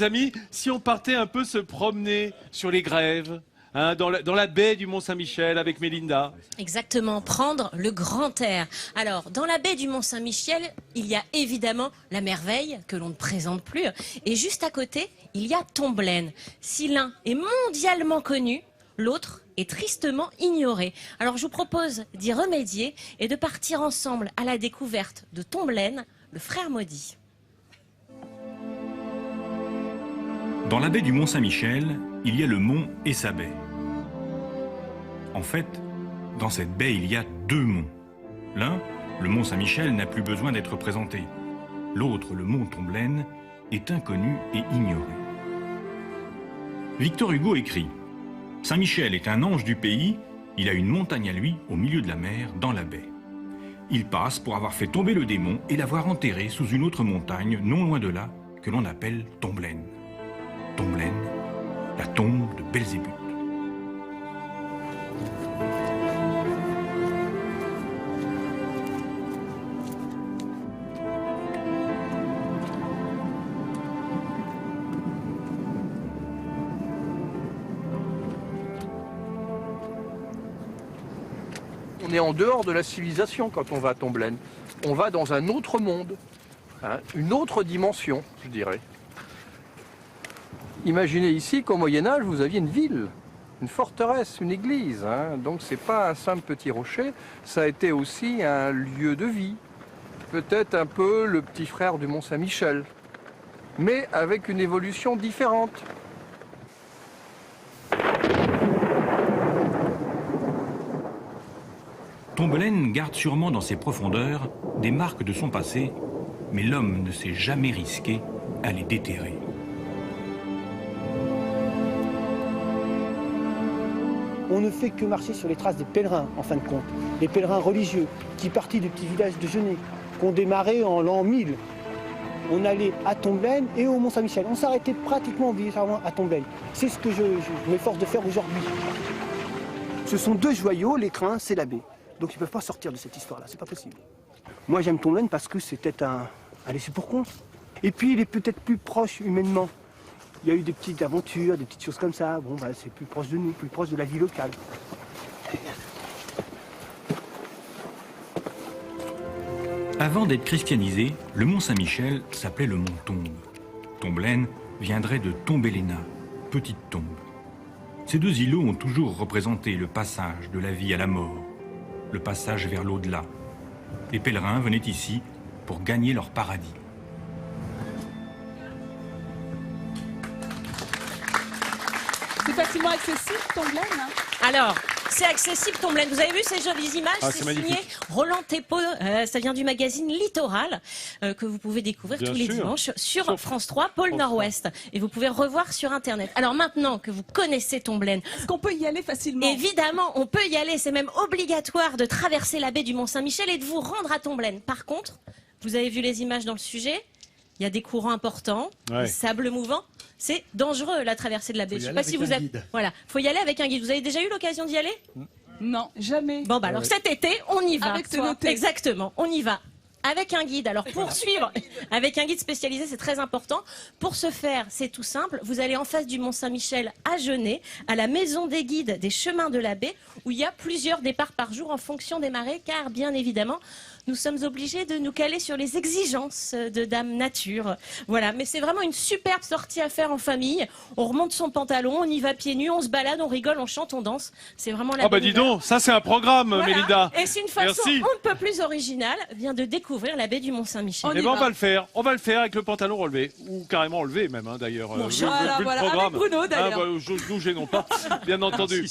Amis, si on partait un peu se promener sur les grèves, hein, dans la baie du Mont-Saint-Michel avec Mélinda. Exactement, prendre le grand air. Alors, dans la baie du Mont-Saint-Michel, il y a évidemment la merveille que l'on ne présente plus. Et juste à côté, il y a Tomblaine. Si l'un est mondialement connu, l'autre est tristement ignoré. Alors, je vous propose d'y remédier et de partir ensemble à la découverte de Tomblaine, le frère maudit. Dans la baie du Mont-Saint-Michel, il y a le mont et sa baie. En fait, dans cette baie, il y a deux monts. L'un, le mont Saint-Michel, n'a plus besoin d'être présenté. L'autre, le mont Tomblaine, est inconnu et ignoré. Victor Hugo écrit « Saint-Michel est un ange du pays, il a une montagne à lui au milieu de la mer, dans la baie. Il passe pour avoir fait tomber le démon et l'avoir enterré sous une autre montagne, non loin de là, que l'on appelle Tomblaine. Tomblaine, la tombe de Belzébuth. » On est en dehors de la civilisation quand on va à Tomblaine. On va dans un autre monde, hein, une autre dimension, je dirais. Imaginez ici qu'au Moyen-Âge, vous aviez une ville, une forteresse, une église. Hein. Donc c'est pas un simple petit rocher, ça a été aussi un lieu de vie. Peut-être un peu le petit frère du Mont-Saint-Michel, mais avec une évolution différente. Tomblaine garde sûrement dans ses profondeurs des marques de son passé, mais l'homme ne s'est jamais risqué à les déterrer. On ne fait que marcher sur les traces des pèlerins, en fin de compte. Les pèlerins religieux qui partis du petit village de Genêt, qui ont démarré en l'an 1000. On allait à Tomblaine et au Mont-Saint-Michel. On s'arrêtait pratiquement obligatoirement à Tomblaine. C'est ce que je m'efforce de faire aujourd'hui. Ce sont deux joyaux, l'écrin, c'est la baie. Donc ils ne peuvent pas sortir de cette histoire-là, c'est pas possible. Moi j'aime Tomblaine parce que c'était un laisser pour compte. Et puis il est peut-être plus proche humainement. Il y a eu des petites aventures, des petites choses comme ça. Bon, bah, c'est plus proche de nous, plus proche de la vie locale. Avant d'être christianisé, le mont Saint-Michel s'appelait le mont Tombe. Tomblaine viendrait de Tombelena, petite tombe. Ces deux îlots ont toujours représenté le passage de la vie à la mort, le passage vers l'au-delà. Les pèlerins venaient ici pour gagner leur paradis. C'est facilement accessible, Tomblaine? Alors, c'est accessible Tomblaine. Vous avez vu ces jolies images? C'est signé Roland Thépaut. Ça vient du magazine Littoral que vous pouvez découvrir tous les dimanches sur France 3, pôle Nord-Ouest. Et vous pouvez revoir sur Internet. Alors maintenant que vous connaissez Tomblaine... Est-ce qu'on peut y aller facilement? Évidemment, on peut y aller. C'est même obligatoire de traverser la baie du Mont-Saint-Michel et de vous rendre à Tomblaine. Par contre, vous avez vu les images dans le sujet? Il y a des courants importants, des sables mouvants. C'est dangereux la traversée de la baie. Je sais pas si vous avez. Voilà, faut y aller avec un guide. Vous avez déjà eu l'occasion d'y aller? Non, jamais. Bon bah alors cet été, on y va. Avec toi. Exactement, on y va. Avec un guide. Alors pour suivre, avec un guide spécialisé, c'est très important. Pour ce faire, c'est tout simple. Vous allez en face du Mont-Saint-Michel à Genêt, à la maison des guides des chemins de la baie, où il y a plusieurs départs par jour en fonction des marées, car bien évidemment, nous sommes obligés de nous caler sur les exigences de Dame Nature. Voilà, mais c'est vraiment une superbe sortie à faire en famille. On remonte son pantalon, on y va pieds nus, on se balade, on rigole, on chante, on danse. C'est vraiment la bah dis donc, ça c'est un programme, voilà. Mélinda. Et c'est une façon un peu plus originale, bien de découvrir la baie du Mont-Saint-Michel. Eh ben on va le faire. On va le faire avec le pantalon relevé. Ou carrément relevé même, hein, d'ailleurs. Voilà, avec Bruno d'ailleurs. Nous gênons pas, bien entendu.